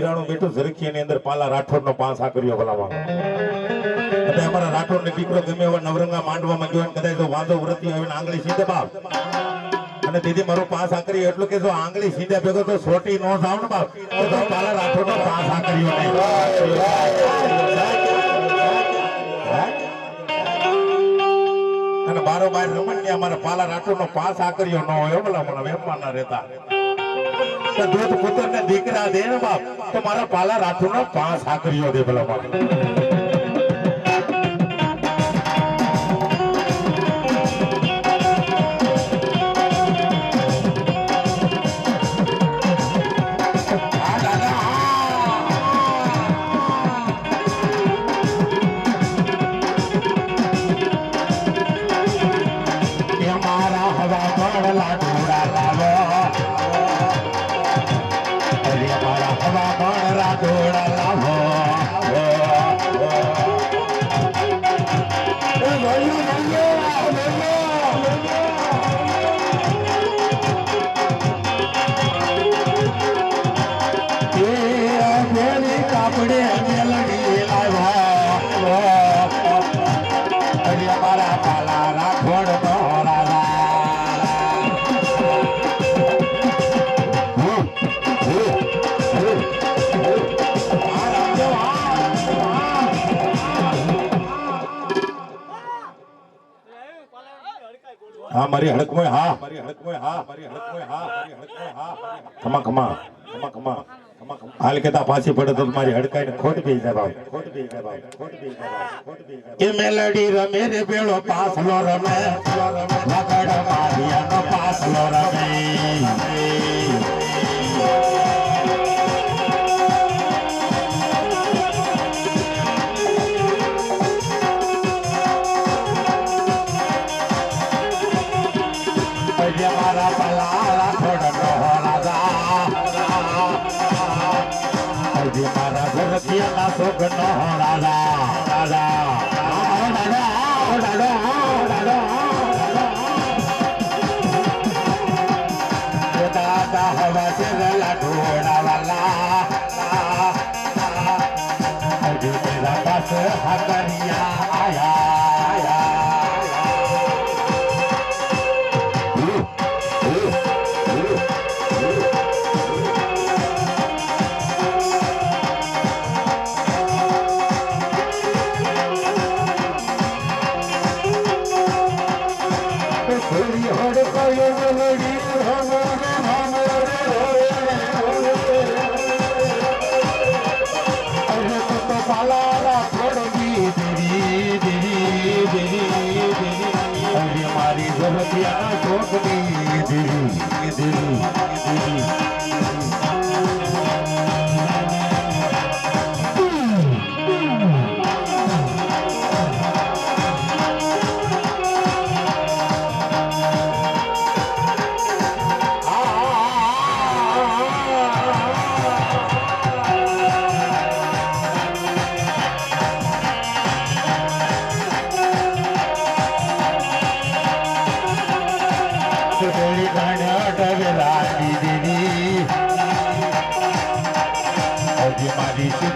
યંત્રાણું બેઠું ઝરખી ની અંદર પાલા રાઠોડ નો પાંચ આકર્યો ભલામાં કદાચ અમારા રાઠોડ ને દીકરો ગમે એવા નવરંગા માંડવામાં ગયો કદાચ તો વાંધો વ્રતી આવે આંગળી સીધે બાપ અને દીદી મારો પાંચ આકરી એટલું કે જો આંગળી સીધે ભેગો તો સોટી નો જાવ ને બાપ તો પાલા રાઠોડ નો પાંચ આકર્યો નહીં અને બારોબાર રમણીયા અમારા પાલા રાઠોડ નો પાંચ આકર્યો ન હોય ભલા મને વેમમાં ના રહેતા દૂધ પુત્ર ને દીકરા દે ને બાપ તો મારા પાલા રાઠોડ નો પાંચ આકર્યો દે ભલા મારે हाँ मारी हड़क में हाँ मारी हड़क में हाँ मारी हड़क में हाँ मारी हड़क में हाँ खमा खमा खमा खमा खमा हाल केता पासी पड़े तो तुम्हारी हड़काई ने खोट भी जाए बाप खोट भी जाए बाप खोट भी जाए बाप खोट भी जाए ये मेलडी रमे रे बेड़ो पास लो रमे लगड़ मारिया नो पास लो रमे हमारा पलारा थोड़ा नो राजा हमारा झरकिया ना सोग नो राजा राजा दादा हवा से ढोड़ा वाला मेरा बस हकरिया आया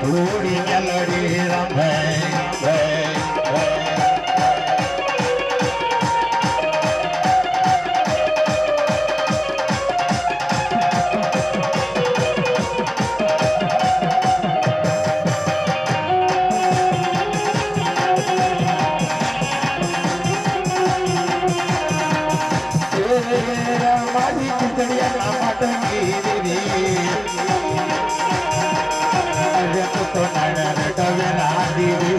थोड़ी मेलडी रमे मारी खिचड़िया ना मटकी तो नैन डबेला दीदी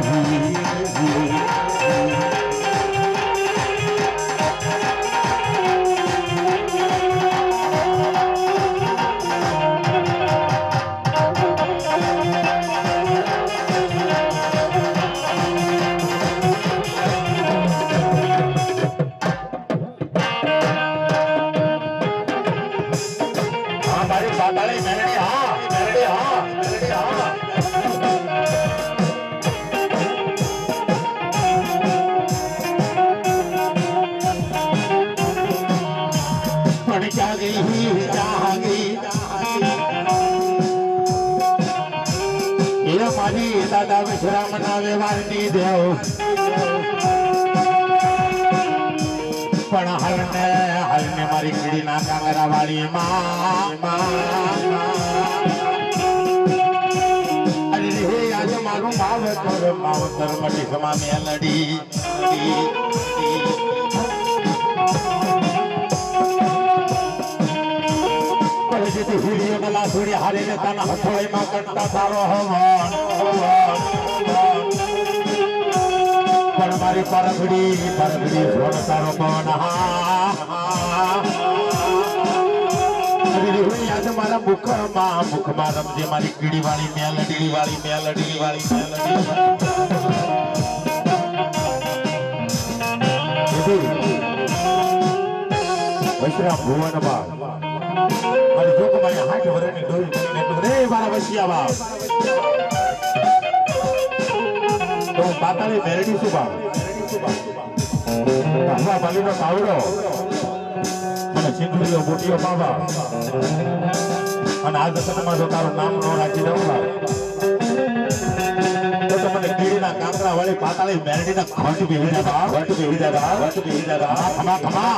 हमारी बाताली मेलडी हाँ मेलडी हाँ मेलडी हाँ जागी મારી દાદા વિશ્રામ ના વ્યવહારની દેવ પણ હાલને મારી કીડીના કાંગરા વાળી માં અરે રે આજે મારું માવતર મટી સમા મેલડી હિડીઓ ગલા સુડી હારીને તાના હથોળીમાં કંટા તારો હવન પણ મારી પરગડી છોડ તારો પવન આજે મારા મુખમાં રમજે મારી કીડી વાળી મેલડી વૈશ્રામ ભુવન બાદ અને જો કે મારી હાથ વરની ડોરી કરીને રે મારા વસિયા બાપ તો પાતાળી મેરડી શું બાપ બાબા બાલીનો કાવડો અને સિંદુરીઓ બુટીઓ બાબા અને આ દશકમાં જો તારું નામ ન રાખી દઉં તો મને કીડીના કાંકરા વાળી પાતાળી મેરડીના ખોટ બેહી જાય ખમા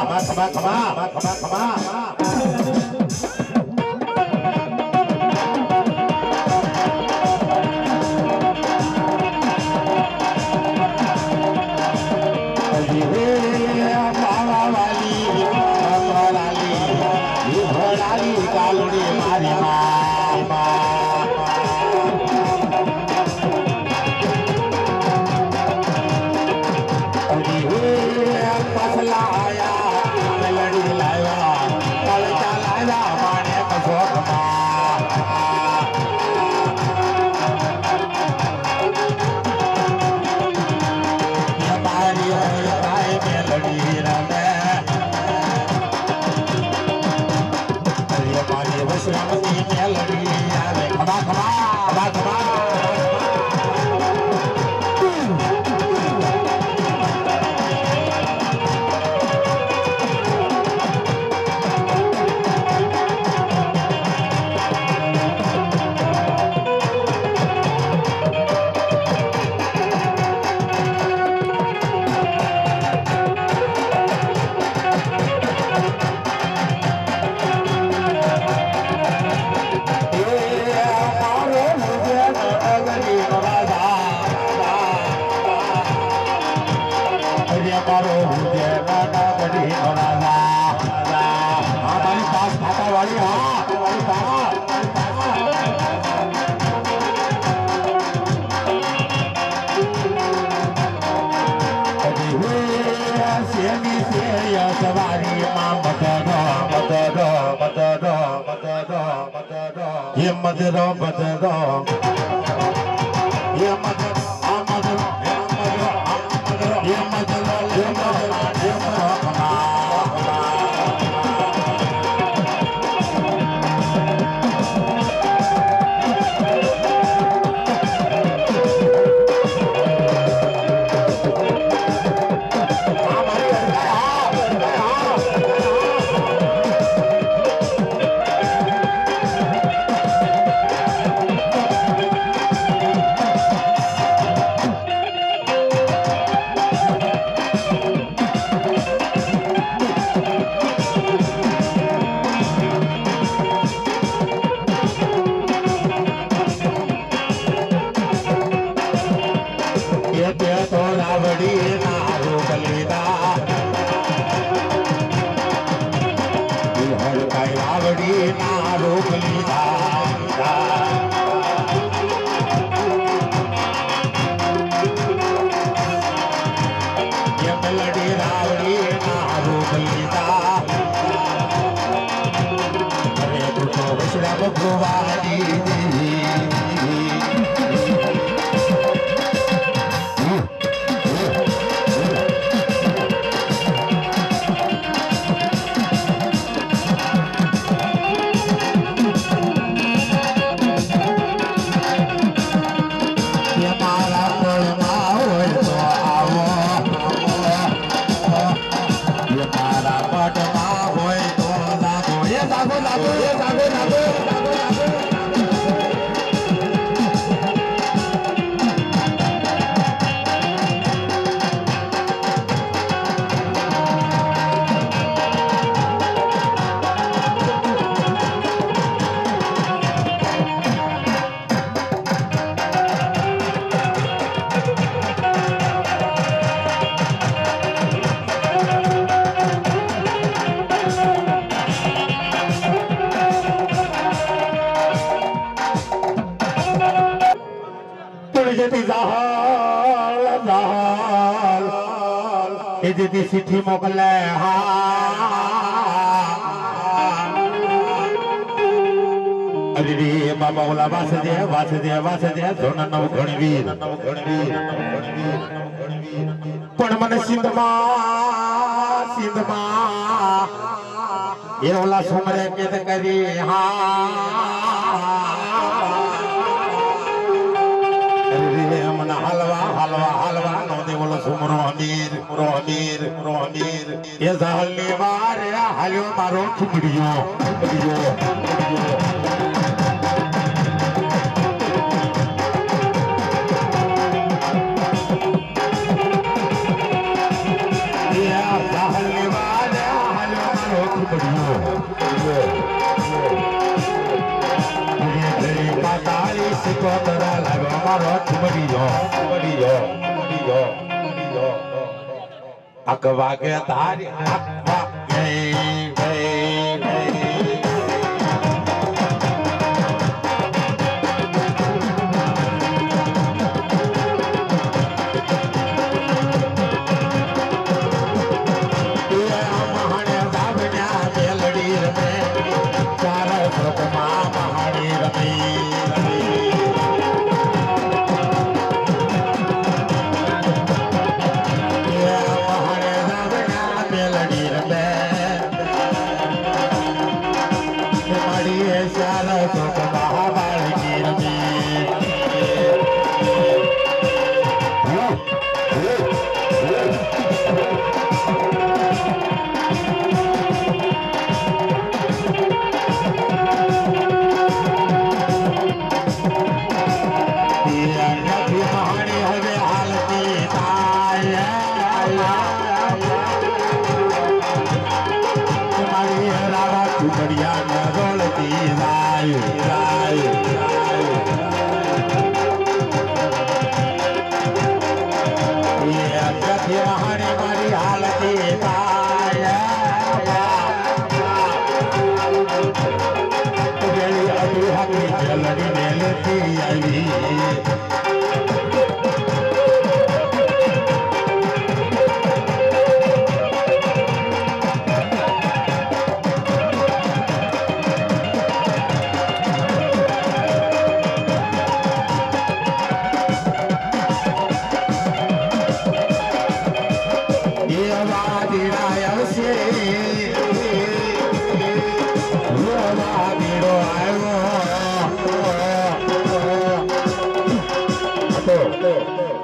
જેથી જાહલ જાહલ એ જેથી ચિઠ્ઠી મોકલે અરે બાબા ઓલા વાસદે જોન નવ ગણવીર પણ મને સિંધમાં એ ઓલા સુમરે કેદ કરી મને હલવા નો દે ઓલો સુમરો અમીર એ જાહલ ની વારે હાલ્યો મારો ખુબડિયો અકવાગે તારી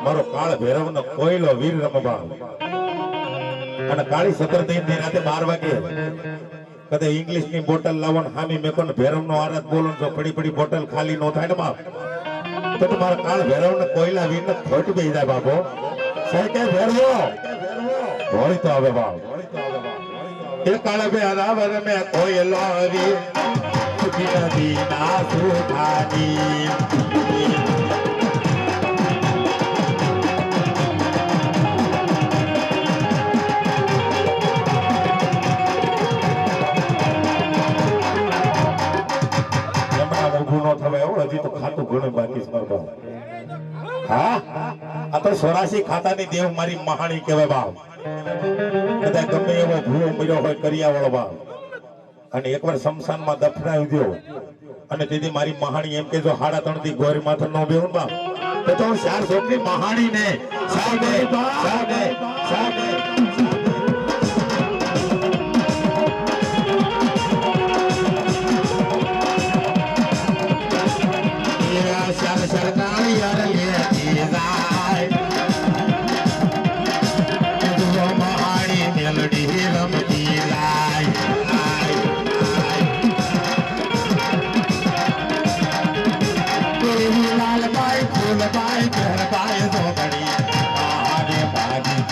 મારો કાળ ભૈરવ નો કોયલો વીર રમવા અને કાળી સતર ની રાતે 12 વાગે કદે ઇંગ્લિશ ની બોટલ લાવણ હામી મેકોન ભૈરવ નો આરત બોલન જો પડી બોટલ ખાલી નો થાય ને બાપ તો તમારા કાળ ભૈરવ ને કોયલા વીર ને ખોટ બેહી જાય બાપો સહી કે ભૈરવો હોળી તો આવે બાપ એ કાળ ભૈરવ મે કોયલો વીર સુખી નદી ના સુખાની હજી તો ખાતું ઘણું બાકી છે હા આ તો 84 ખાતાની દેવ મારી મહાણી કહેવાય બાપ કદાચ ગમે એવો ભૂવો મર્યો હોય કરિયા વાળો બાપ અને એકવાર શમશાનમાં દફનાવી દો અને તેથી મારી મહાણી એમ કે જો 3.5 થી ગોરી માથે નો બેહું બાપ તો હું 4 છોકરી મહાણી ને સાને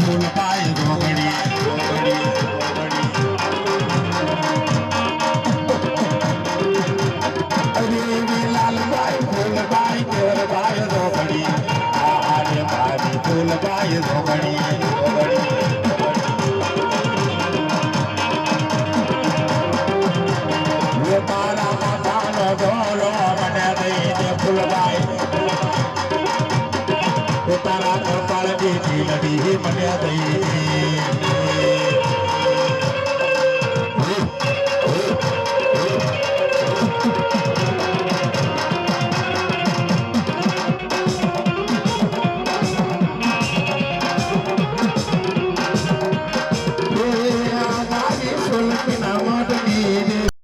ફૂલ પાય દોગડી મળ્યા દઈ